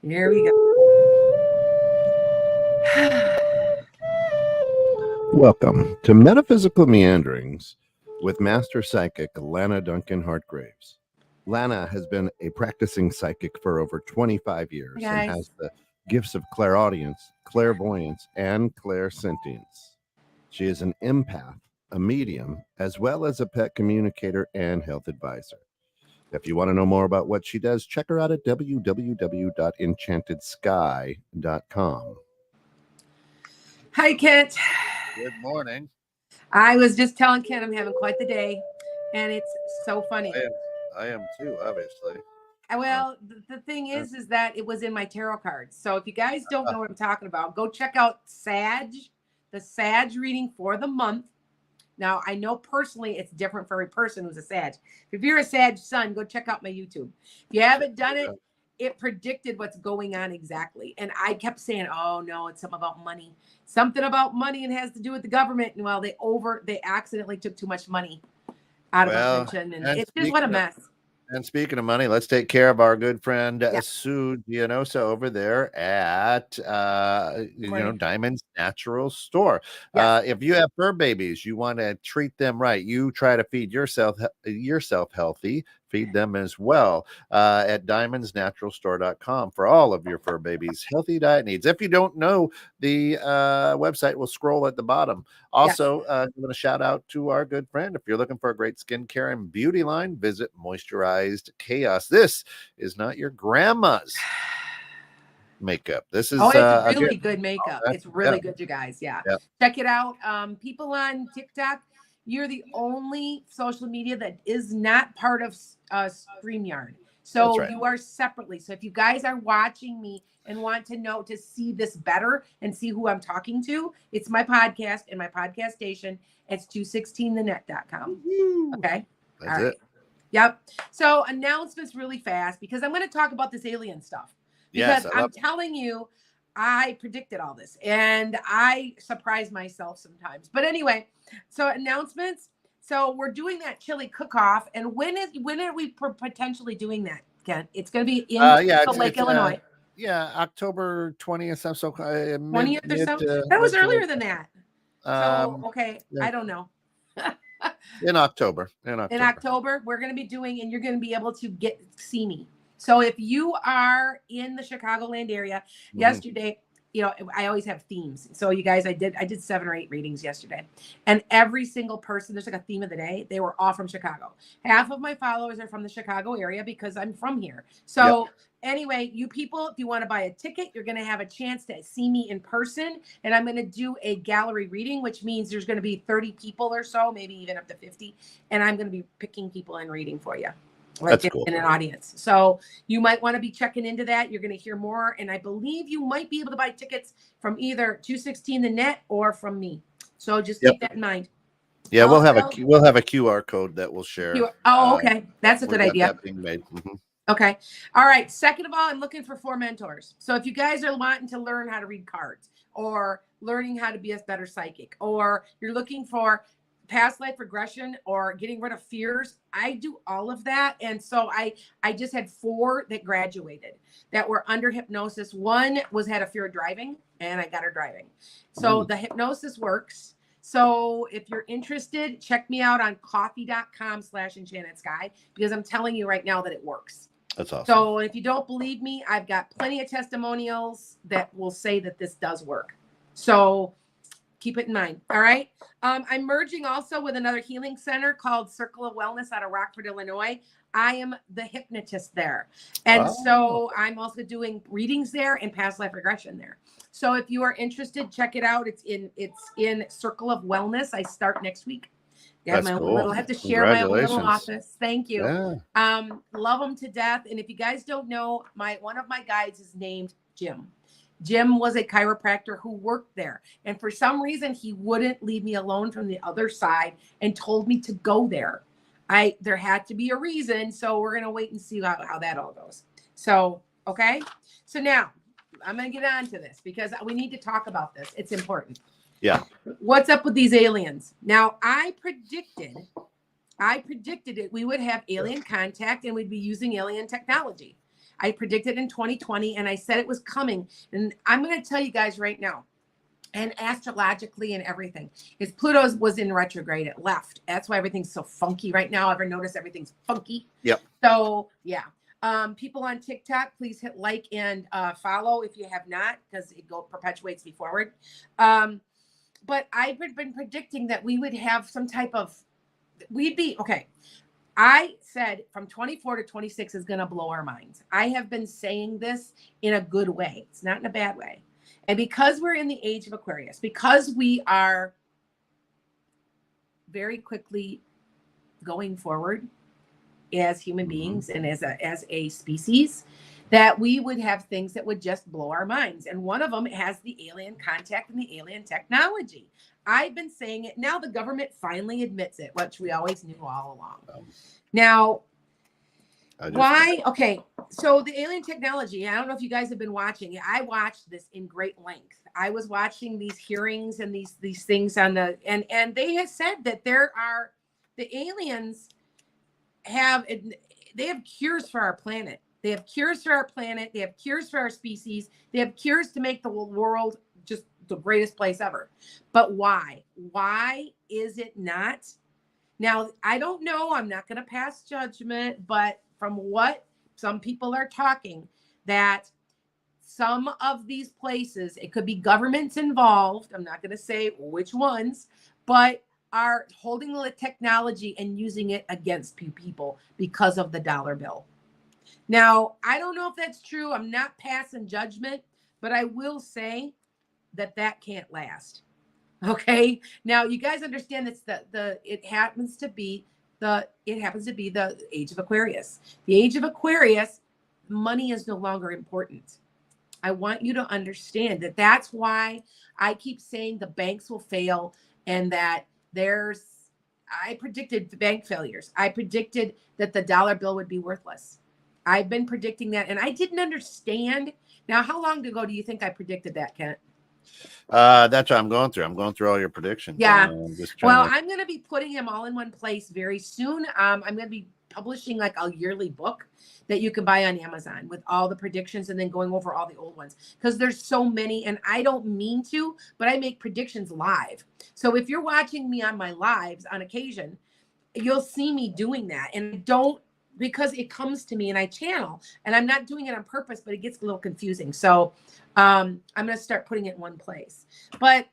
Here we go. Welcome to Metaphysical Meanderings with Master Psychic Lana Duncan Hartgraves. Lana has been a practicing psychic for over 25 years Hi, and guys. has the gifts of clairaudience, clairvoyance, and clairsentience. She is an empath, a medium, as well as a pet communicator and health advisor. If you want to know more about what she does, check her out at www.enchantedsky.com. Hi, Kent. Good morning. I was just telling Kent I'm having quite the day, and it's so funny. I am too, obviously. Well, the thing is that it was in my tarot cards. So if you guys don't know what I'm talking about, go check out the Sag reading for the month. Now, I know personally it's different for every person who's a Sag. If you're a Sag sun, go check out my YouTube. If you haven't done it, it predicted what's going on exactly. And I kept saying, oh, no, it's something about money. Something about money and has to do with the government. And well, they accidentally took too much money out of our pension. And it's just what a mess. And speaking of money, let's take care of our good friend Sue Gianosa over there at Diamond's Natural Store. Yes. If you have fur babies, you want to treat them right. You try to feed yourself healthy. Feed them as well at diamondsnaturalstore.com for all of your fur babies' healthy diet needs. If you don't know, the website will scroll at the bottom. Also, giving a shout out to our good friend. If you're looking for a great skincare and beauty line, visit Moisturized Chaos. This is not your grandma's makeup. This is it's really good makeup. It's really good, you guys. Yeah. Check it out. People on TikTok, you're the only social media that is not part of StreamYard. So you are separately. So if you guys are watching me and want to see this better and see who I'm talking to, it's my podcast and my podcast station. It's 216thenet.com. Okay. That's it. Yep. So announcements really fast because I'm going to talk about this alien stuff. Because I'm telling you, I predicted all this and I surprise myself sometimes. But anyway, so announcements. So we're doing that chili cook-off. And when are we potentially doing that, Ken? It's going to be in Lake, Illinois. October 20th. So 20th or so. That was earlier than that. So, okay. I don't know. In October. In October, we're going to be doing, and you're going to be able to see me. So if you are in the Chicagoland area, yesterday, I always have themes. So you guys, I did 7 or 8 readings yesterday, and every single person, there's like a theme of the day. They were all from Chicago. Half of my followers are from the Chicago area because I'm from here. So anyway, you people, if you want to buy a ticket, you're going to have a chance to see me in person, and I'm going to do a gallery reading, which means there's going to be 30 people or so, maybe even up to 50, and I'm going to be picking people and reading for you. That's cool. In an audience. So you might want to be checking into that. You're going to hear more. And I believe you might be able to buy tickets from either 216 The Net or from me. So just keep that in mind. Yeah, we'll have a QR code that we'll share. Okay. That's a good idea. That being made. Okay. All right. Second of all, I'm looking for 4 mentors. So if you guys are wanting to learn how to read cards or learning how to be a better psychic, or you're looking for past life regression or getting rid of fears, I do all of that. And so I just had 4 that graduated that were under hypnosis. One had a fear of driving, and I got her driving. So the hypnosis works. So if you're interested, check me out on coffee.com/enchantedsky, because I'm telling you right now that it works. That's awesome. So if you don't believe me, I've got plenty of testimonials that will say that this does work. So keep it in mind. All right. I'm merging also with another healing center called Circle of Wellness out of Rockford, Illinois. I am the hypnotist there. And so I'm also doing readings there and past life regression there. So if you are interested, check it out. It's in Circle of Wellness. I start next week. That's cool. I have to share my own little office. Thank you. Yeah. Love them to death. And if you guys don't know, one of my guides is named Jim. Jim was a chiropractor who worked there. And for some reason, he wouldn't leave me alone from the other side and told me to go there. There had to be a reason. So we're going to wait and see how that all goes. So, okay. So now I'm going to get on to this because we need to talk about this. It's important. Yeah. What's up with these aliens? Now, I predicted it. We would have alien contact and we'd be using alien technology. I predicted in 2020, and I said it was coming. And I'm going to tell you guys right now, and astrologically and everything, is Pluto was in retrograde. It left. That's why everything's so funky right now. Ever notice everything's funky? Yep. So yeah. People on TikTok, please hit like and follow if you have not, because it perpetuates me forward. But I've been predicting that we would have some type of, okay. I said from 24 to 26 is going to blow our minds. I have been saying this in a good way. It's not in a bad way. And because we're in the age of Aquarius, because we are very quickly going forward as human beings and as a species, that we would have things that would just blow our minds. And one of them has the alien contact and the alien technology. I've been saying it. Now the government finally admits it, which we always knew all along. Now, why? Okay. So the alien technology, I don't know if you guys have been watching. I watched this in great length. I was watching these hearings and these things on the, and they have said that the aliens they have cures for our planet. They have cures for our planet. They have cures for our species. They have cures to make the world just the greatest place ever. But why? Why is it not? Now, I don't know. I'm not going to pass judgment, but from what some people are talking, that some of these places, it could be governments involved. I'm not going to say which ones, but are holding the technology and using it against people because of the dollar bill. Now, I don't know if that's true. I'm not passing judgment, but I will say that can't last. Okay. Now, you guys understand that it happens to be the age of Aquarius. The age of Aquarius, money is no longer important. I want you to understand that that's why I keep saying the banks will fail, and that I predicted bank failures. I predicted that the dollar bill would be worthless. I've been predicting that, and I didn't understand. Now, how long ago do you think I predicted that, Kent? That's what I'm going through. I'm going through all your predictions. Yeah. Well, I'm going to be putting them all in one place very soon. I'm going to be publishing like a yearly book that you can buy on Amazon with all the predictions, and then going over all the old ones, because there's so many, and I don't mean to, but I make predictions live. So if you're watching me on my lives on occasion, you'll see me doing that. And because it comes to me and I channel, and I'm not doing it on purpose, but it gets a little confusing. So I'm going to start putting it in one place. But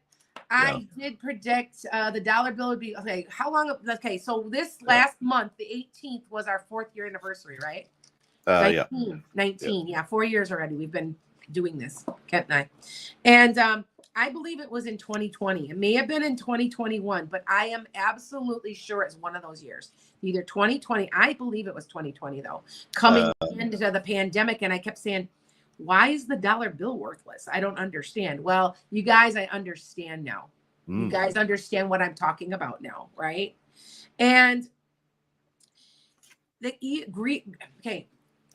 I did predict the dollar bill would be, okay, how long? Okay, so this last month, the 18th, was our 4th year anniversary, right? 19, yeah, 4 years already. We've been doing this, Kent and I. And I believe it was in 2020. It may have been in 2021, but I am absolutely sure it's one of those years. Either 2020, I believe it was 2020 though, coming into the pandemic. And I kept saying, why is the dollar bill worthless? I don't understand. Well, you guys, I understand now. You guys understand what I'm talking about now, right? And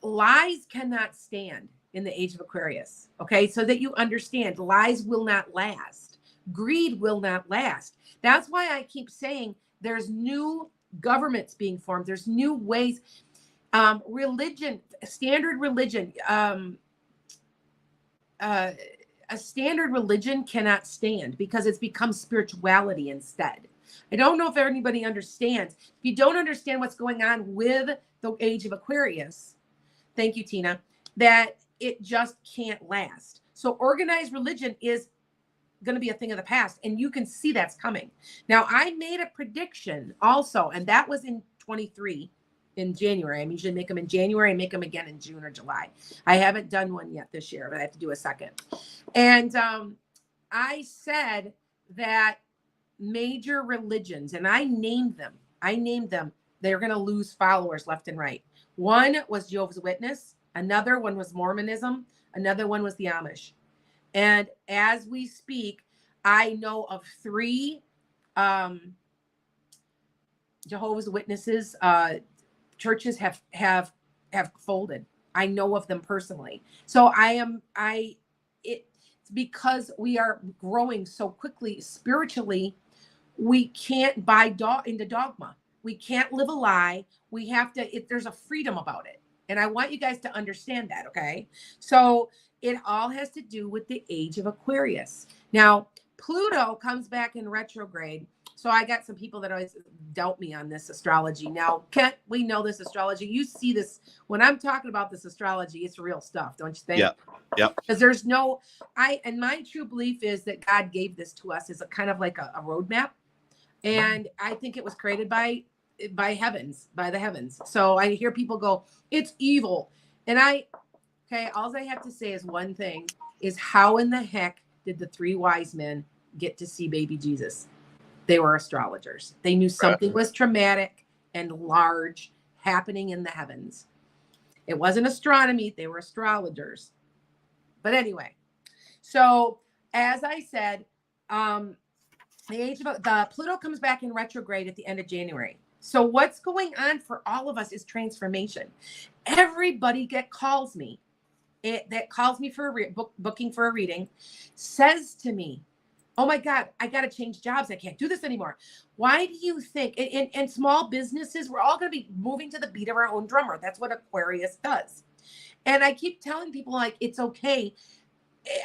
lies cannot stand in the age of Aquarius. Okay. So that you understand, lies will not last. Greed will not last. That's why I keep saying there's new governments being formed. There's new ways. Religion, standard religion, a standard religion cannot stand because it's become spirituality instead. I don't know if anybody understands. If you don't understand what's going on with the age of Aquarius, thank you, Tina, that it just can't last. So organized religion is going to be a thing of the past, and you can see that's coming. Now, I made a prediction also, and that was in 23 in January. I usually make them in January and make them again in June or July. I haven't done one yet this year, but I have to do a second. And I said that major religions, and I named them, they're going to lose followers left and right. One was Jehovah's Witness. Another one was Mormonism. Another one was the Amish. And as we speak, I know of 3 Jehovah's Witnesses churches have folded. I know of them personally. So it's because we are growing so quickly spiritually, we can't buy into dogma. We can't live a lie. We have to, there's a freedom about it. And I want you guys to understand that, okay? So it all has to do with the age of Aquarius. Now, Pluto comes back in retrograde. So I got some people that always doubt me on this astrology. Now, Kent, we know this astrology. You see this when I'm talking about this astrology, it's real stuff, don't you think? Yeah. Yeah. Because there's no, and my true belief is that God gave this to us as a kind of like a roadmap. And I think it was created by the heavens. So I hear people go, it's evil. And all I have to say is one thing is how in the heck did the 3 wise men get to see baby Jesus? They were astrologers. They knew something was traumatic and large happening in the heavens. It wasn't astronomy. They were astrologers. But anyway, so as I said, the Pluto comes back in retrograde at the end of January. So what's going on for all of us is transformation. Everybody that calls me for booking for a reading says to me, oh my God, I got to change jobs. I can't do this anymore. Why do you think in small businesses, we're all going to be moving to the beat of our own drummer. That's what Aquarius does. And I keep telling people like, it's okay.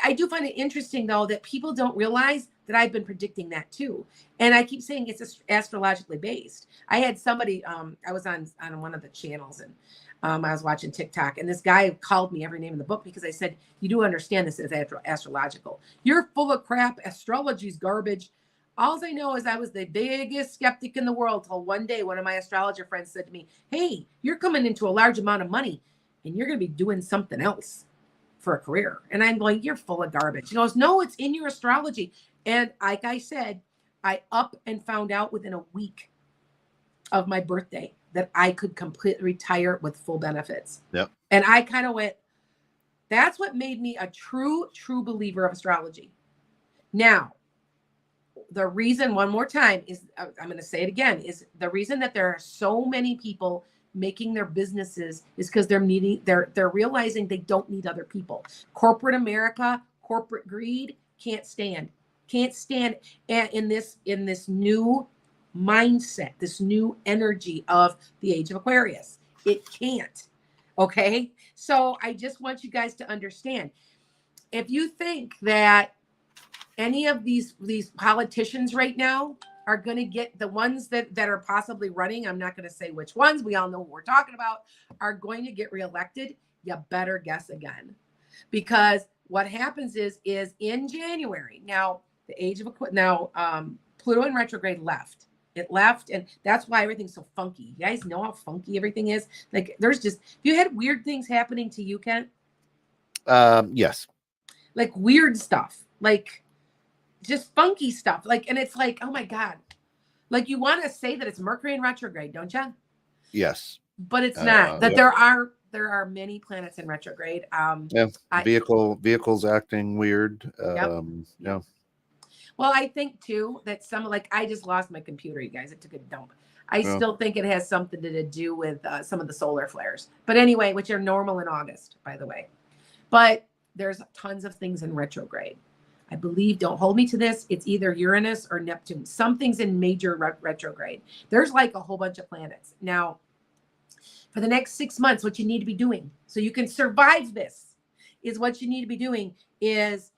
I do find it interesting though, that people don't realize that I've been predicting that too. And I keep saying it's astrologically based. I had somebody, I was on one of the channels and I was watching TikTok and this guy called me every name in the book because I said, you do understand this is astrological. You're full of crap. Astrology's garbage. All I know is I was the biggest skeptic in the world till one day one of my astrologer friends said to me, hey, you're coming into a large amount of money and you're going to be doing something else for a career. And I'm going, you're full of garbage. He goes, no, it's in your astrology. And like I said, I up and found out within a week of my birthday that I could completely retire with full benefits. Yep. And I kind of went, that's what made me a true believer of astrology. Now, the reason, one more time, is I'm going to say it again, is the reason that there are so many people making their businesses is because they're realizing they don't need other people. Corporate America, corporate greed can't stand in this new mindset, this new energy of the age of Aquarius. It can't. Okay. So I just want you guys to understand, if you think that any of these politicians right now are going to get, the ones that are possibly running, I'm not going to say which ones, we all know what we're talking about, are going to get reelected, you better guess again. Because what happens is in January, now the age of Pluto in retrograde left. It left, and that's why everything's so funky. You guys know how funky everything is? Like, there's just, you had weird things happening to you, Kent? Yes. Like weird stuff. Like just funky stuff. Like, and it's like, oh my God. Like, you want to say that it's Mercury in retrograde, don't you? Yes. But it's not. That yep. there are many planets in retrograde. Vehicles acting weird. Yeah. Well, I think too that I just lost my computer, you guys. It took a dump. I still think it has something to do with some of the solar flares. But anyway, which are normal in August, by the way. But there's tons of things in retrograde. I believe, don't hold me to this, it's either Uranus or Neptune. Something's in major retrograde. There's like a whole bunch of planets. Now, for the next 6 months, what you need to be doing so you can survive this is what you need to be doing is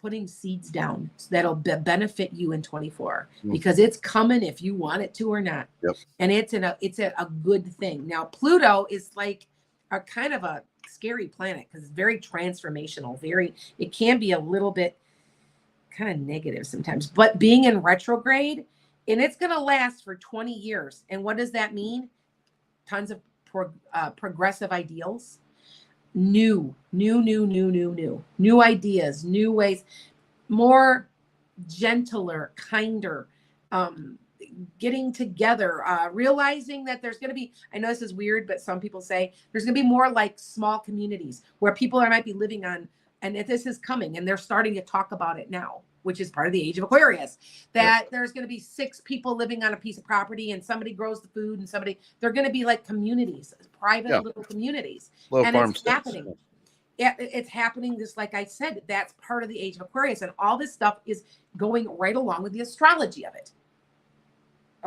putting seeds down so that'll benefit you in 24 because it's coming if you want it to or not. Yep. And it's a good thing. Now, Pluto is like a kind of a scary planet because it's very transformational. It can be a little bit kind of negative sometimes, but being in retrograde, and it's going to last for 20 years. And what does that mean? Tons of progressive ideals, new ideas, new ways, more gentler, kinder, getting together, realizing that there's going to be, I know this is weird, but some people say there's going to be more like small communities where people might be living on, and if this is coming and they're starting to talk about it now, which is part of the age of Aquarius, that there's going to be 6 people living on a piece of property and somebody grows the food and they're going to be like communities, private little communities. And it's happening. Yeah, it's happening just like I said, that's part of the age of Aquarius. And all this stuff is going right along with the astrology of it.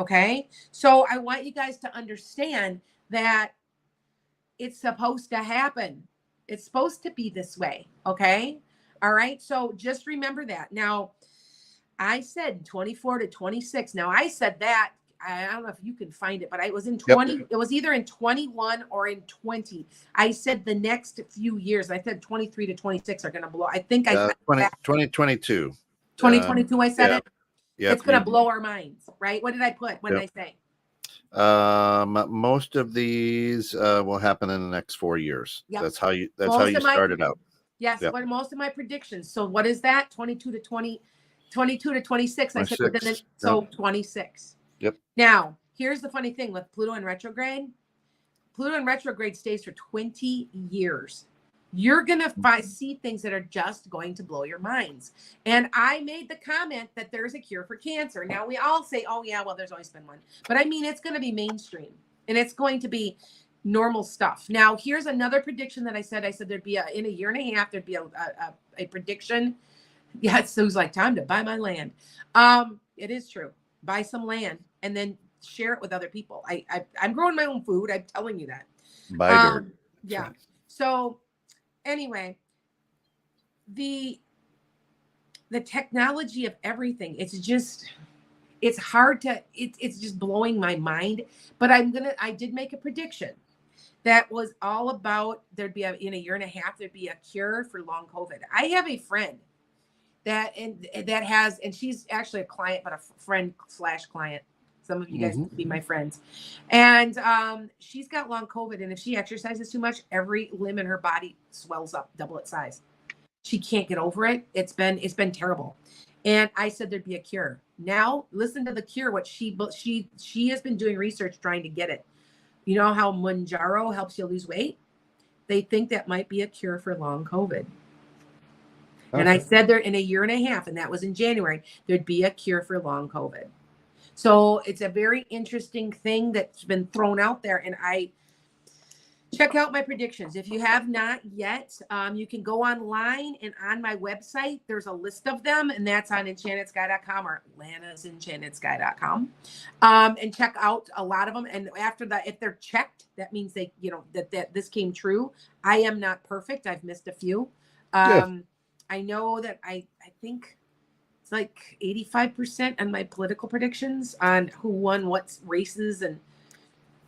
Okay. So I want you guys to understand that it's supposed to happen. It's supposed to be this way. Okay. All right. So just remember that. Now, I said 24 to 26. Now, I said that. I don't know if you can find it, but I was in 20. It was either in 21 or in 20. I said the next few years. I said 23 to 26 are going to blow. I think I said 2022. 2022. I said it. Yep, It's going to blow our minds, right? What did I put? What did I say? Most of these will happen in the next 4 years. Yep. That's how you started out. Yes. Yep. What most of my predictions. So what is that? 22 to 26. I said within the, so 26. Yep. Now, here's the funny thing with Pluto in retrograde. Pluto in retrograde stays for 20 years. You're going to see things that are just going to blow your minds. And I made the comment that there's a cure for cancer. Now, we all say, oh, yeah, well, there's always been one. But I mean, it's going to be mainstream. And it's going to be normal stuff. Now, here's another prediction that I said. I said there'd be in a year and a half, there'd be a prediction. Yeah, it was like time to buy my land. It is true. Buy some land and then share it with other people. I'm growing my own food. I'm telling you that. Buy dirt. Yeah. So anyway, the technology of everything, it's hard to, it's just blowing my mind. But I did make a prediction that was all about, there'd be in a year and a half, there'd be a cure for long COVID. I have a friend that has, and she's actually a client, but a friend/client. Some of you guys can be my friends. And she's got long COVID. And if she exercises too much, every limb in her body swells up double its size. She can't get over it. It's been terrible. And I said there'd be a cure. Now listen to the cure. What she has been doing research trying to get it. You know how Mounjaro helps you lose weight? They think that might be a cure for long COVID. Okay. And I said there in a year and a half, and that was in January, there'd be a cure for long COVID. So it's a very interesting thing that's been thrown out there. And I check out my predictions. If you have not yet, you can go online, and on my website, there's a list of them, and that's on enchantedSky.com or Atlanta'sEnchantedSky.com. And check out a lot of them. And after that, if they're checked, that means they, that this came true. I am not perfect. I've missed a few. I know that I think it's like 85% on my political predictions on who won what races. And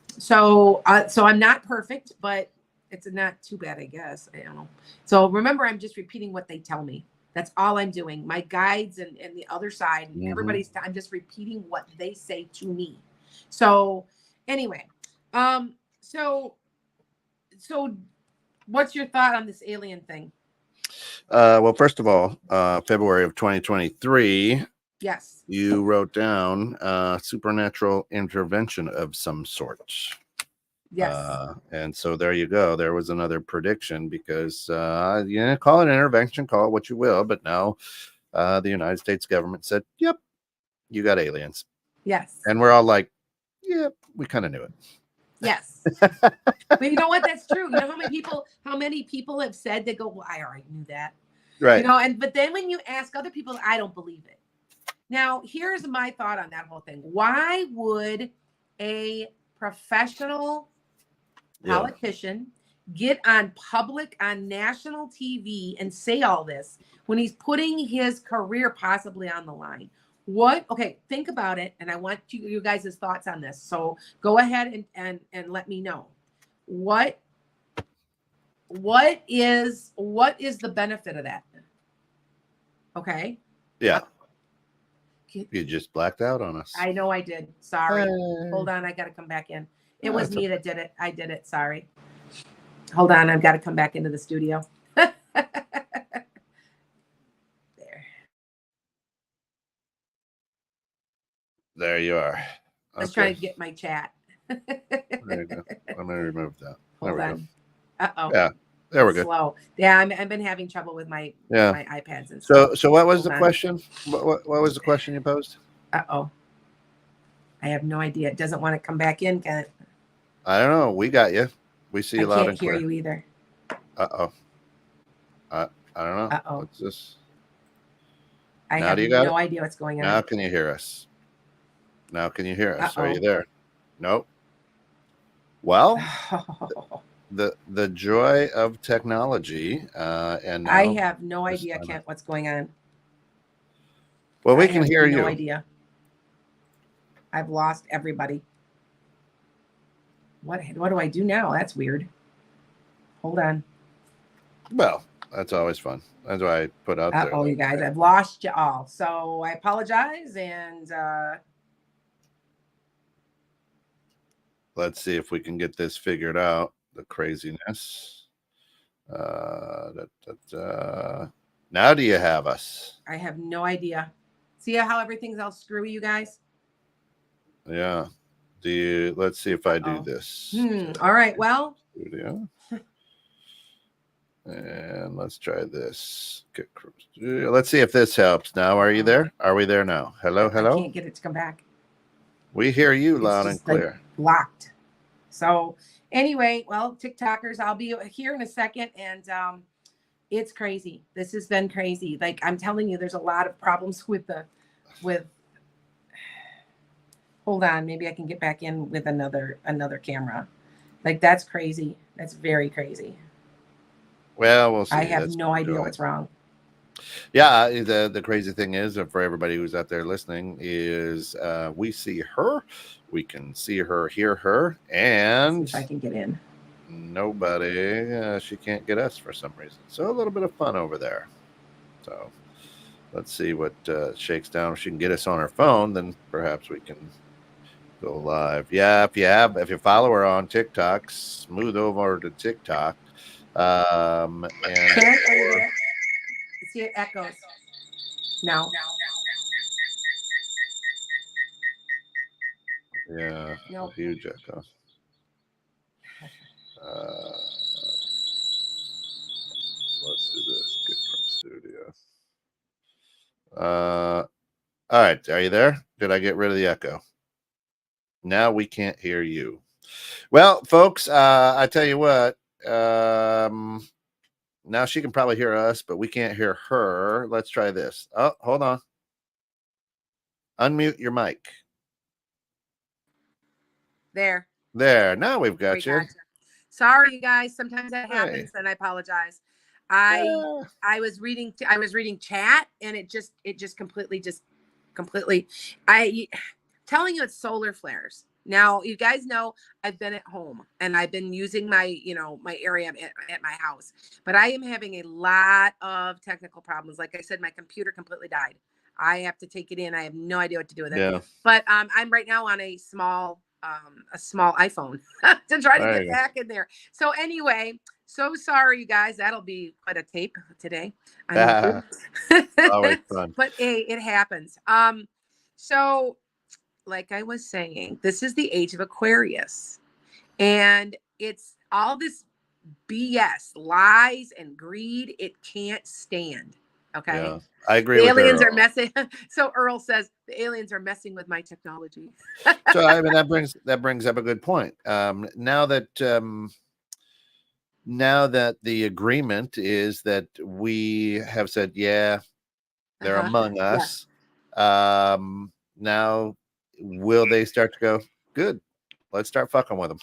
so I'm not perfect, but it's not too bad, I guess. I don't know. So remember, I'm just repeating what they tell me. That's all I'm doing. My guides and the other side, and I'm just repeating what they say to me. So anyway, so what's your thought on this alien thing? Well, first of all, February of 2023. Yes. You wrote down supernatural intervention of some sort. Yes. And so there you go. There was another prediction because, call it intervention, call it what you will. But now the United States government said, yep, you got aliens. Yes. And we're all like, yep, we kind of knew it. Yes. But you know what? That's true. You know how many people have said, they go, well, I already knew that. Right. But then when you ask other people, I don't believe it. Now, here's my thought on that whole thing. Why would a professional politician get on national TV and say all this when he's putting his career possibly on the line? Okay, think about it, and I want you guys' thoughts on this. So go ahead and let me know. What is the benefit of that? Okay. Yeah. You just blacked out on us. I know I did. Sorry. Hold on, I got to come back in. It was me that did it. I did it. Sorry. Hold on, I've got to come back into the studio. There you are. I was trying to get my chat. There you go. I'm going to remove that. Hold on. Uh-oh. Yeah, there we go. Slow. Yeah, I've been having trouble with my iPads and stuff. So what was the question? What was the question you posed? Uh-oh. I have no idea. It doesn't want to come back in, Kent. I don't know. We got you. We see you loud and clear. I can't hear you either. Uh-oh. I don't know. Uh-oh. What's this? I have no idea what's going on. Now can you hear us? Now can you hear us? Uh-oh. Are you there? Nope. Well, the joy of technology. And now I have no this idea, time- Kent, what's going on. Well, we I can have hear no you. idea. I've lost everybody. What do I do now? That's weird. Hold on. Well, that's always fun. That's why I put out there. Oh, you guys, I've lost you all. So I apologize. And Let's see if we can get this figured out. The craziness. Now do you have us? I have no idea. See how everything's all screwy, you guys? Yeah. Let's see if I do Uh-oh. this. All right. Well, Studio. And let's try this. Let's see if this helps. Now, are you there? Are we there now? Hello, I hello. can't get it to come back. We hear you It's loud and just, like, clear. locked. So anyway, well, TikTokers, I'll be here in a second, and it's crazy. This has been crazy. Like I'm telling you, there's a lot of problems with. Hold on, maybe I can get back in with another camera. Like that's crazy. That's very crazy. Well, we'll see. I have That's no idea joy. what's wrong. Yeah, the crazy thing is, for everybody who's out there listening, is we see her, we can see her, hear her, and See if I can get in. nobody. She can't get us for some reason. So a little bit of fun over there. So let's see what shakes down. If she can get us on her phone, then perhaps we can go live. Yeah, if you follow her on TikTok, smooth over to TikTok. And Kent, are you there? See, it echoes. No. yeah, Nope. huge echo. Let's do this. Get from studio. All right. Are you there? Did I get rid of the echo? Now we can't hear you. Well, folks, I tell you what. Now she can probably hear us, but we can't hear her. Let's try this. Oh, hold on. Unmute your mic. There. There. Now we've got We you. got you. Sorry, you guys. Sometimes that Hey. happens, and I apologize. I was reading chat, and it just completely. Telling you it's solar flares. Now, you guys know I've been at home and I've been using my area at my house, but I am having a lot of technical problems. Like I said, my computer completely died. I have to take it in. I have no idea what to do with it. Yeah. But I'm right now on a small iPhone to try to get back in there. So anyway, so sorry, you guys. That'll be quite a tape today. Always fun. But hey, it happens. So like I was saying, this is the age of Aquarius, and it's all this BS, lies and greed. It can't stand. Okay. Yeah, I agree. The with aliens Earl. are messing. So Earl says the aliens are messing with my technology. So I mean that brings up a good point. Now that the agreement is that we have said, yeah, they're among us. Yeah. Now, will they start to go, good, let's start fucking with them?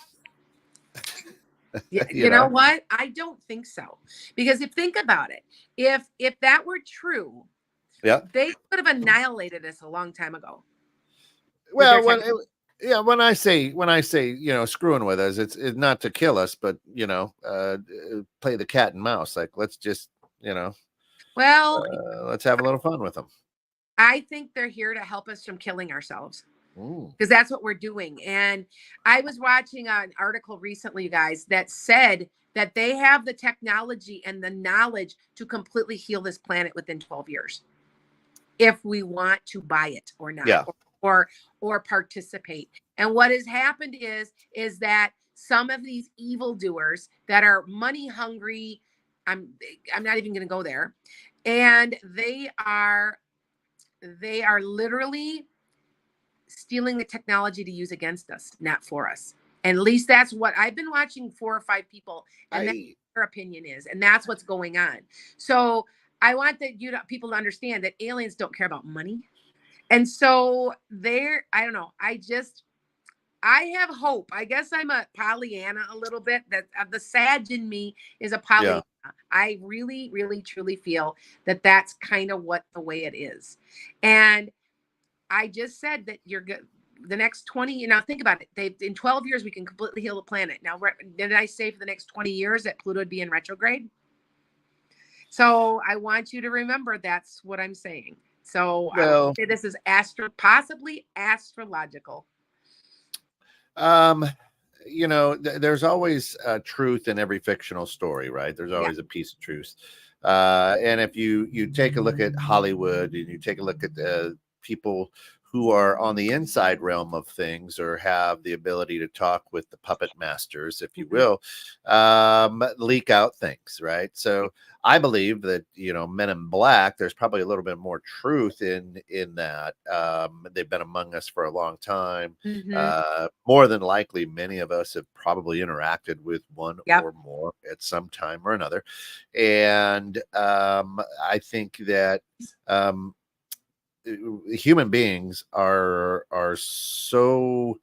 you know what? I don't think so. Because think about it, if that were true, yeah, they could have annihilated us a long time ago. Well, when I say screwing with us, it's not to kill us, but play the cat and mouse. Like, let's just well, let's have a little fun with them. I think they're here to help us from killing ourselves, because that's what we're doing. And I was watching an article recently, you guys, that said that they have the technology and the knowledge to completely heal this planet within 12 years, if we want to buy it or not. Yeah. Or participate. And what has happened is that some of these evildoers that are money hungry, I'm not even going to go there, and they are literally stealing the technology to use against us, not for us. And at least that's what I've been watching, 4 or 5 people, and that's what their opinion is, and that's what's going on. So I want people to understand that aliens don't care about money. And so I don't know. I have hope. I guess I'm a Pollyanna a little bit. That the Sag in me is a Pollyanna. I really, really, truly feel that that's kind of what the way it is. And I just said that you're good. The next 20, you know, think about it. They in 12 years we can completely heal the planet. Now, did I say for the next 20 years that Pluto would be in retrograde? So I want you to remember that's what I'm saying. So I Well, would say this is possibly astrological. um, you know, there's always truth in every fictional story, right? There's Yeah. always a piece of truth. And if you take a look at Hollywood and you take a look at people who are on the inside realm of things or have the ability to talk with the puppet masters, if you will, leak out things, right? So I believe that, you know, Men in Black, there's probably a little bit more truth in that. They've been among us for a long time. Mhm. More than likely, many of us have probably interacted with one Yep. or more at some time or another. And I think that human beings are so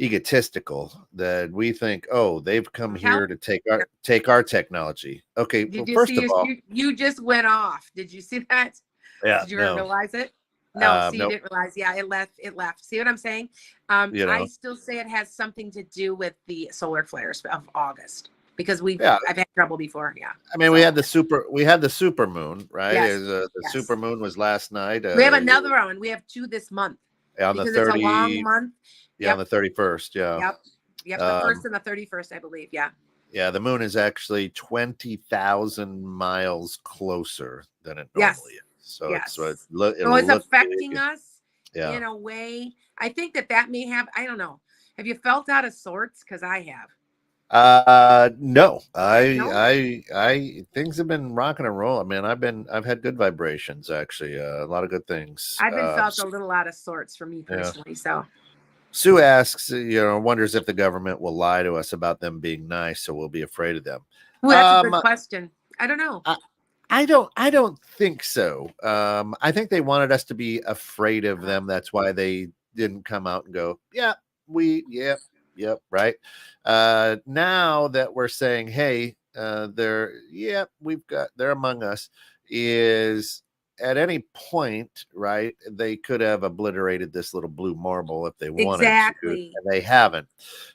egotistical that we think, oh, they've come here to take our technology. Okay, Did well, you first see of all, you just went off? Did you see that? yeah, Did you no, realize it? No, see, you nope, didn't realize. Yeah, it left. See what I'm saying? you I know, still say it has something to do with the solar flares of August because yeah. I've had trouble before. Yeah. I mean, So, we had the super moon, right? yes, The yes. super moon was last night. We have another one. We have two this month On the because it's a long 30, month. yeah, on Yep. the 31st, yeah. Yep. Yep. The Um, first and the 31st, I believe. Yeah. yeah, the moon is actually 20,000 miles closer than it Yes. normally is. So Yes. so So it'll it's look affecting big. us Yeah. in a way. I think that may have, I don't know. Have you felt out of sorts? Because I have. No, No? I things have been rocking and rolling, man. I've had good vibrations actually, a lot of good things. I've been felt a little out of sorts for me Yeah. personally. So, Sue asks, you know, wonders if the government will lie to us about them being nice, so we'll be afraid of them. well, that's a good question. I don't know. I don't think so. I think they wanted us to be afraid of them. That's why they didn't come out and go, yeah, yep, right. Now that we're saying, hey, they're among us, is at any point, right? They could have obliterated this little blue marble if they wanted to, Exactly. and they haven't.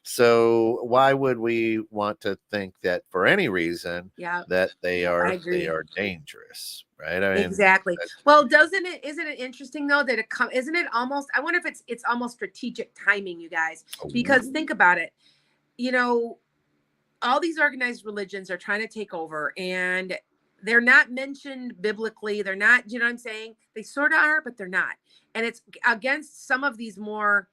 So why would we want to think that for any reason Yeah, that I they agree. are dangerous, right? I mean, Exactly. Well, isn't it interesting though that isn't it almost, I wonder if it's almost strategic timing, you guys, because think about it. You know, all these organized religions are trying to take over and they're not mentioned biblically. They're not, you know what I'm saying? They sort of are, but they're not. And it's against some of these more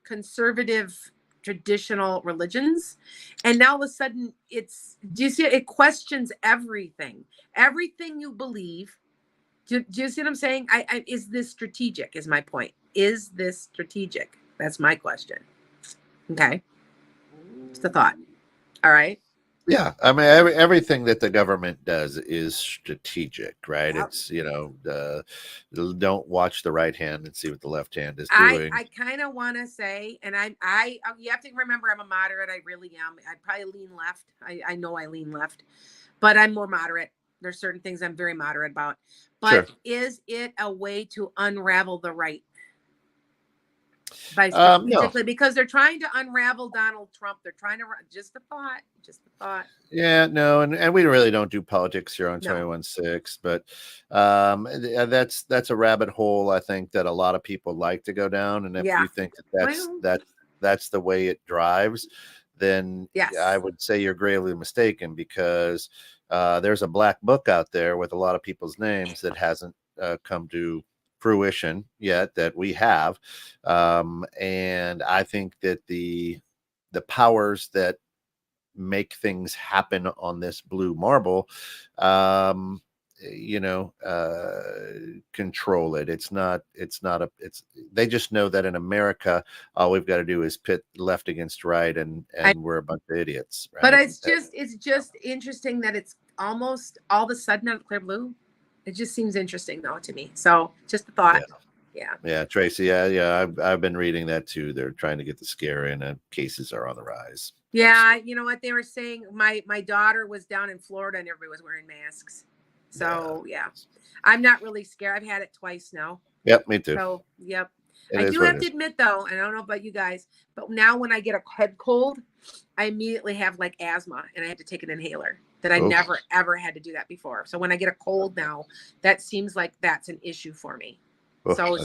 conservative traditional religions. And now all of a sudden do you see it? It questions everything you believe. Do you see what I'm saying? Is this strategic is my point. Is this strategic? That's my question. Okay. It's the thought. All right. yeah, I mean, everything that the government does is strategic, right? Yep. It's, you know, don't watch the right hand and see what the left hand is I doing. kind of want to say, and I you have to remember I'm a moderate. I really am. I probably lean left. I know I lean left, but I'm more moderate. There's certain things I'm very moderate about. Sure. But is it a way to unravel the right by No. strategically? Because they're trying to unravel Donald Trump. They're trying to just a thought. Yeah, no, and we really don't do politics here on No. 21.6, but that's a rabbit hole I think that a lot of people like to go down. And if Yeah. you think Well, that's the way it drives, then yes. I would say you're gravely mistaken, because there's a black book out there with a lot of people's names that hasn't come to fruition yet that we have. And I think that the powers that make things happen on this blue marble, you know, control it. It's not they just know that in America all we've got to do is pit left against right, and we're a bunch of idiots, right? But it's just interesting that it's almost all of a sudden out of clear blue. It just seems interesting though to me. So just a thought. Yeah. Yeah, Tracy. Yeah. I've been reading that too. They're trying to get the scare in, and cases are on the rise. Yeah, you know what they were saying? My daughter was down in Florida and everybody was wearing masks. So yeah, I'm not really scared. I've had it twice now. Yep, me too. So yep. It I is do what have it to is. admit though, and I don't know about you guys, but now when I get a head cold, I immediately have like asthma and I have to take an inhaler that I Oof. never ever had to do that before. So when I get a cold now, that seems like that's an issue for me. Oof, So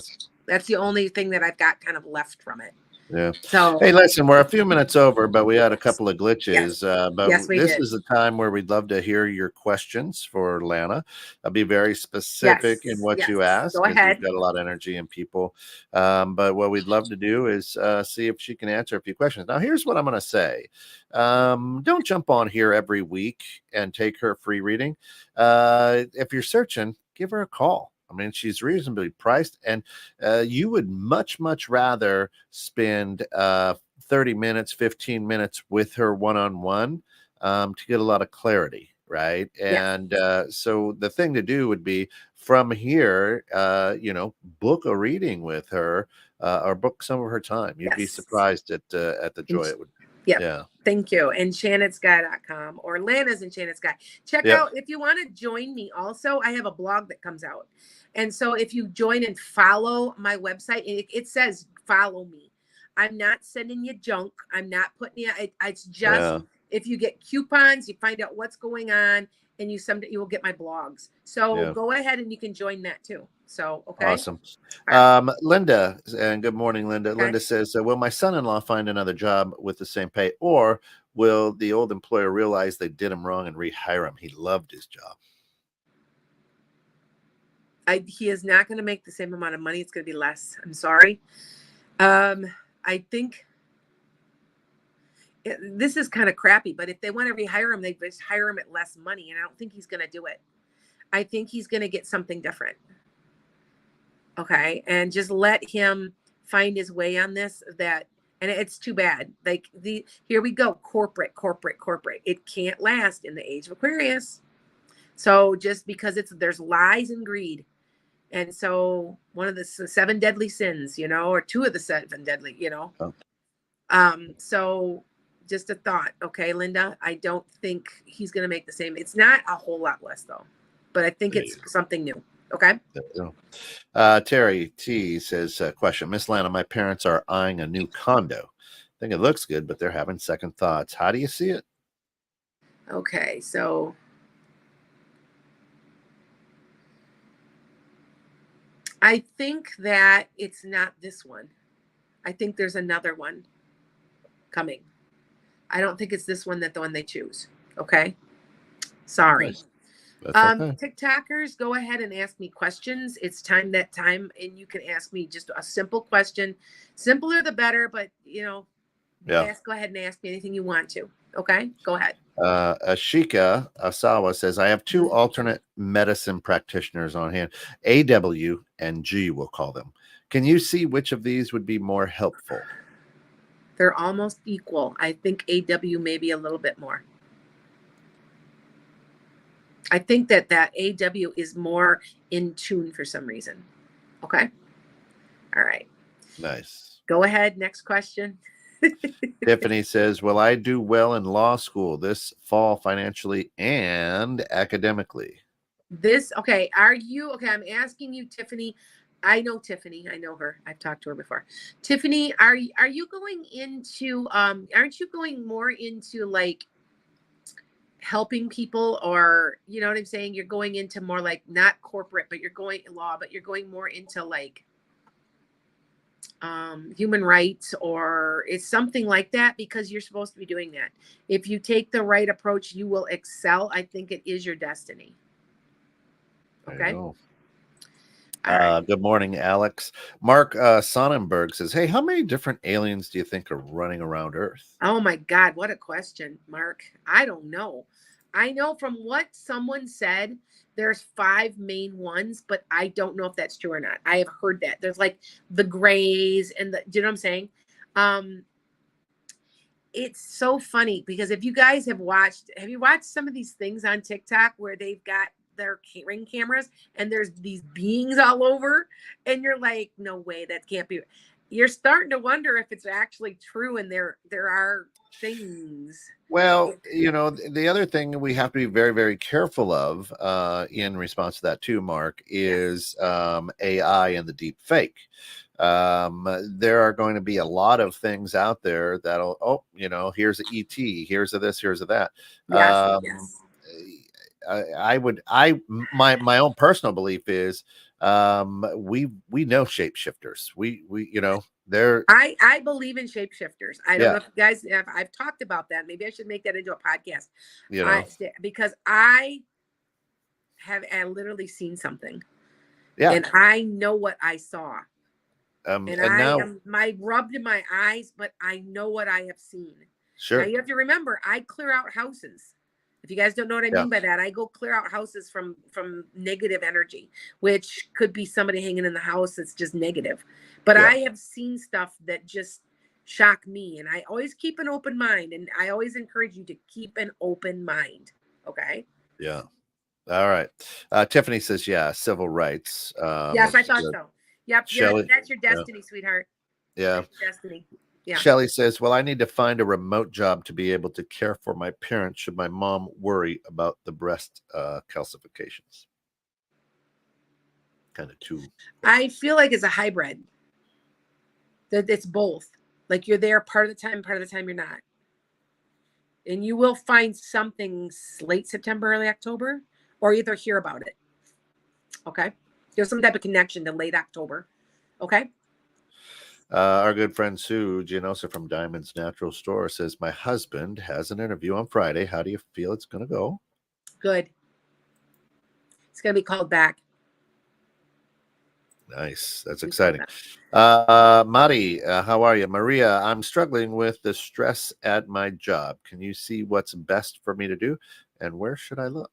that's the only thing that I've got kind of left from it. Yeah. So Hey, listen, we're a few minutes over, but we had a couple of glitches. But Yes, we this did. is the time where we'd love to hear your questions for Lana. I'll be very specific in what you ask, Go because ahead. we've got a lot of energy in people. But what we'd love to do is see if she can answer a few questions. Now, here's what I'm going to say. Don't jump on here every week and take her free reading. If you're searching, give her a call. I mean, she's reasonably priced, and you would much rather spend 30 minutes, 15 minutes with her one-on-one to get a lot of clarity, right? And so the thing to do would be from here, book a reading with her or book some of her time. You'd be surprised at the joy it would. Yeah. Thank you. And ShannonSky.com or Lana's and Shannon Sky. Check out if you want to join me. Also, I have a blog that comes out. And so if you join and follow my website, it says follow me. I'm not sending you junk. I'm not putting you. It's just if you get coupons, you find out what's going on, and you will get my blogs. So go ahead and you can join that too. So okay. Awesome. Linda, and good morning, Linda. Okay. Linda says, will my son-in-law find another job with the same pay, or will the old employer realize they did him wrong and rehire him? He loved his job. He is not going to make the same amount of money. It's going to be less. I'm sorry. I think this is kind of crappy, but if they want to rehire him, they just hire him at less money. And I don't think he's going to do it. I think he's going to get something different. Okay. And just let him find his way on this, and it's too bad. Like here we go. Corporate. It can't last in the age of Aquarius. So just because there's lies and greed. And so one of the 7 deadly sins, or 2 of the 7 deadly, so just a thought. Okay, Linda, I don't think he's going to make the same. It's not a whole lot less though, but I think it's something new. Okay. Terry T says, question, Miss Lana, my parents are eyeing a new condo. I think it looks good, but they're having second thoughts. How do you see it? Okay. So I think that it's not this one. I think there's another one coming. I don't think it's this one the one they choose. Okay. Sorry. Nice. That's okay. TikTokers, go ahead and ask me questions. It's that time, and you can ask me just a simple question. Simpler the better, but go ahead and ask me anything you want to. Okay, go ahead. Ashika Asawa says, I have 2 alternate medicine practitioners on hand, AW and G, we'll call them. Can you see which of these would be more helpful? They're almost equal. I think AW may be a little bit more. I think that AW is more in tune for some reason. Okay. All right. Nice. Go ahead. Next question. Tiffany says, will I do well in law school this fall financially and academically? Okay. I'm asking you, Tiffany. I know Tiffany. I know her. I've talked to her before. Tiffany, are you going into, aren't you going more into like helping people, or you know what I'm saying? You're going into more like not corporate, but you're going law, but you're going more into like human rights, or it's something like that, because you're supposed to be doing that. If you take the right approach, you will excel. I think it is your destiny. Okay. Good morning, Alex. Mark Sonnenberg says, hey, how many different aliens do you think are running around Earth? Oh my God, what a question, Mark. I don't know. I know from what someone said, there's 5 main ones, but I don't know if that's true or not. I have heard that. There's like the grays and do you know what I'm saying? It's so funny because if you guys have you watched some of these things on TikTok where they've got their ring cameras and there's these beings all over, and you're like, no way, that can't be. You're starting to wonder if it's actually true, and there are things. Well, the other thing we have to be very, very careful of in response to that too, Mark, is AI and the deep fake. There are going to be a lot of things out there that'll, here's an ET, here's a this, here's a that. Yes, yes. My own personal belief is we know shapeshifters. They're I believe in shapeshifters. I don't know if you guys I've talked about that. Maybe I should make that into a podcast. Because I literally seen something. Yeah. And I know what I saw. And I am rubbed in my eyes, but I know what I have seen. Sure. Now you have to remember, I clear out houses. If you guys don't know what I mean by that, I go clear out houses from negative energy, which could be somebody hanging in the house that's just negative. But I have seen stuff that just shock me, and I always keep an open mind, and I always encourage you to keep an open mind. Okay. Yeah. All right. Tiffany says, civil rights. Yes, I thought so. Yep. Shelley, that's your destiny, sweetheart. Yeah. That's your destiny. Yeah. Shelly says, well, I need to find a remote job to be able to care for my parents should my mom worry about the breast calcifications. Kind of too. I feel like it's a hybrid. That it's both. Like you're there part of the time you're not. And you will find something late September, early October, or either hear about it. Okay. There's some type of connection to late October. Okay. Our good friend Sue Gianosa from Diamonds Natural Store says, my husband has an interview on Friday. How do you feel it's going to go? Good. It's going to be called back. Nice. That's exciting. Mari, how are you? Maria, I'm struggling with the stress at my job. Can you see what's best for me to do? And where should I look?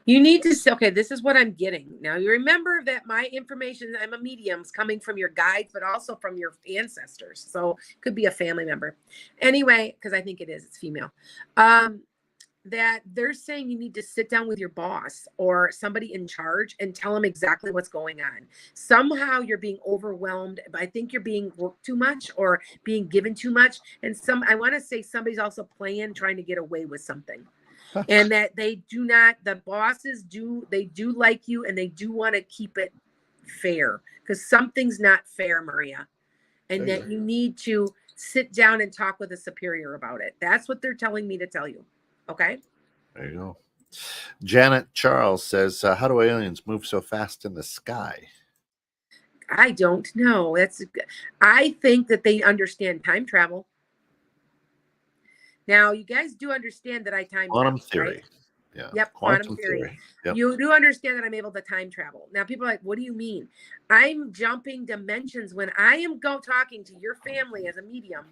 You need to say, okay, this is what I'm getting. Now, you remember that my information, I'm a medium, is coming from your guides, but also from your ancestors. So it could be a family member. Anyway, because I think it's female. That they're saying you need to sit down with your boss or somebody in charge and tell them exactly what's going on. Somehow you're being overwhelmed. I think you're being worked too much or being given too much. And I want to say somebody's also trying to get away with something. And that they do not, the bosses they do like you and they do want to keep it fair because something's not fair, Maria. And that you need to sit down and talk with a superior about it. That's what they're telling me to tell you. Okay. There you go. Janet Charles says, how do aliens move so fast in the sky? I don't know. I think that they understand time travel. Now, you guys do understand that I time quantum travel, theory. Right? Yeah. Yep, quantum theory. Yep. You do understand that I'm able to time travel. Now, people are like, what do you mean? I'm jumping dimensions. When I am talking to your family as a medium,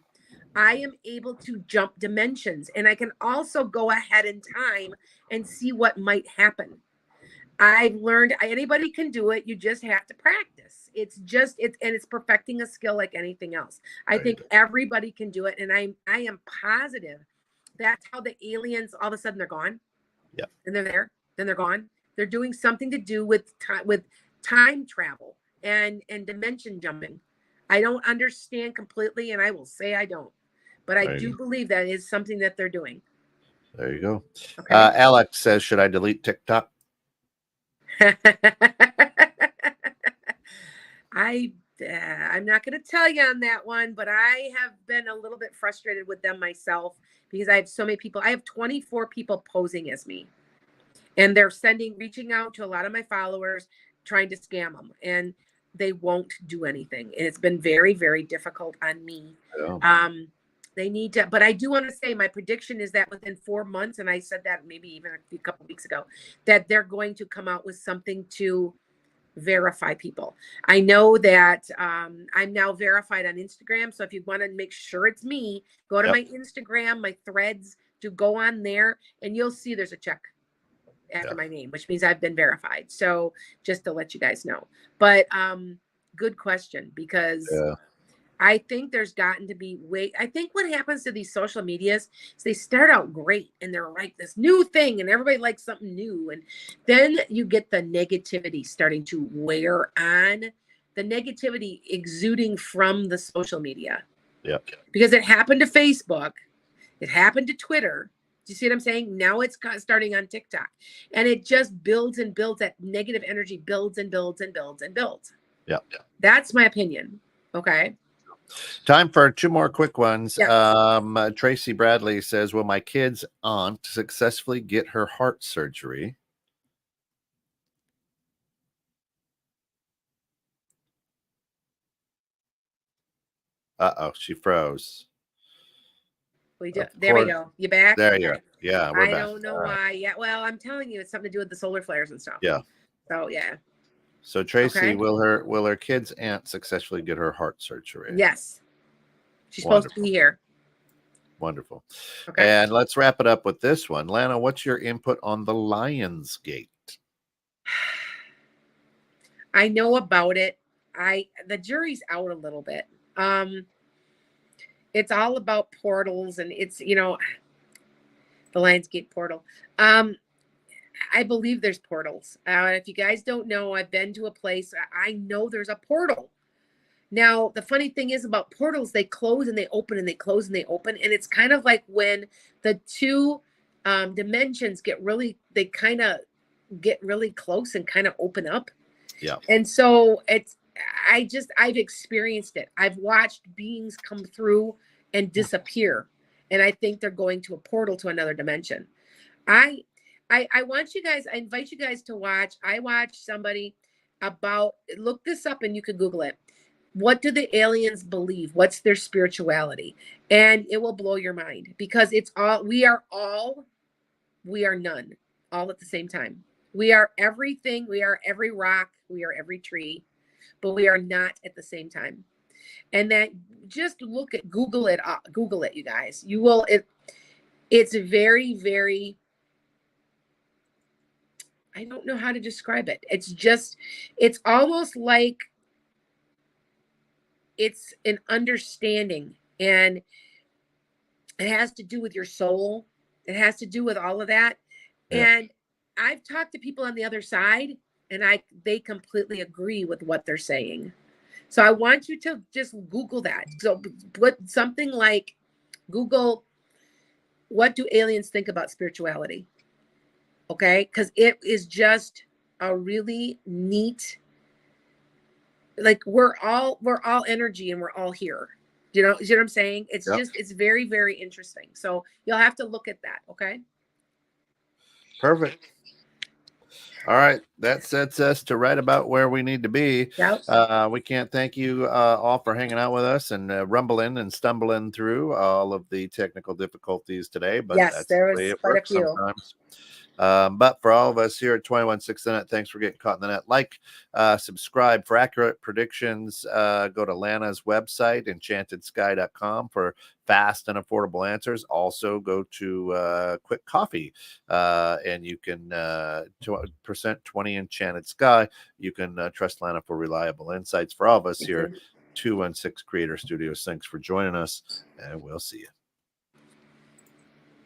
I am able to jump dimensions. And I can also go ahead in time and see what might happen. I've learned anybody can do it. You just have to practice. It's perfecting a skill like anything else. I think everybody can do it. And I am positive that's how the aliens, all of a sudden they're gone. Yeah. And they're there. Then they're gone. They're doing something to do with time travel and dimension jumping. I don't understand completely. And I will say I don't. But I do believe that is something that they're doing. There you go. Okay. Alex says, should I delete TikTok? I'm not going to tell you on that one, but I have been a little bit frustrated with them myself because I have so many people. I have 24 people posing as me, and they're reaching out to a lot of my followers, trying to scam them, and they won't do anything. And it's been very, very difficult on me. Yeah. They need to, but I do want to say my prediction is that within 4 months, and I said that maybe even a couple of weeks ago, that they're going to come out with something to verify people. I know that I'm now verified on Instagram. So if you want to make sure it's me, go to my Instagram, my threads, to go on there, and you'll see there's a check after my name, which means I've been verified. So just to let you guys know. But good question, because I think there's gotten to be I think what happens to these social medias is they start out great and they're like this new thing and everybody likes something new. And then you get the negativity starting to wear on, the negativity exuding from the social media. Yep. Because it happened to Facebook. It happened to Twitter. Do you see what I'm saying? Now it's starting on TikTok. And it just builds and builds. That negative energy builds and builds and builds and builds. Yep. That's my opinion. Okay. Time for 2 more quick ones. Yes. Tracy Bradley says, will my kid's aunt successfully get her heart surgery? Uh-oh, she froze. There we go. You back? There you are. Yeah, we're I back. don't know why. Yeah, well, I'm telling you, it's something to do with the solar flares and stuff. Yeah. So yeah. So Tracy, Okay. will her kid's aunt successfully get her heart surgery? Yes. She's supposed to be here. Wonderful. Okay. And let's wrap it up with this one. Lana, what's your input on the Lionsgate? I know about it. The jury's out a little bit. It's all about portals and it's, the Lionsgate portal. I believe there's portals. If you guys don't know, I've been to a place. I know there's a portal. Now, the funny thing is about portals, they close and they open and they close and they open. And it's kind of like when the two dimensions they kind of get really close and kind of open up. Yeah. And so I've experienced it. I've watched beings come through and disappear. And I think they're going to a portal to another dimension. I invite you guys to watch. I watched somebody look this up and you could Google it. What do the aliens believe? What's their spirituality? And it will blow your mind because we are none, all at the same time. We are everything. We are every rock. We are every tree, but we are not at the same time. And that just Google it, you guys. You will, it's very, very, I don't know how to describe it. It's almost like it's an understanding, and it has to do with your soul. It has to do with all of that. Yeah. And I've talked to people on the other side, and they completely agree with what they're saying. So I want you to just Google that. So put something like Google, what do aliens think about spirituality? Okay, because it is just a really neat, like we're all energy and we're all here. You know what I'm saying? It's it's very, very interesting. So you'll have to look at that. Okay. Perfect. All right. That sets us to right about where we need to be. Yep. We can't thank you all for hanging out with us and rumbling and stumbling through all of the technical difficulties today. But yes, that's there the was way it quite works a few. sometimes. But for all of us here at 216 The Net, thanks for getting caught in the net. Subscribe for accurate predictions. Go to Lana's website, enchantedsky.com, for fast and affordable answers. Also, go to Quick Coffee, and you can 20 Enchanted Sky. You can trust Lana for reliable insights. For all of us here, 216 Creator Studios, thanks for joining us, and we'll see you.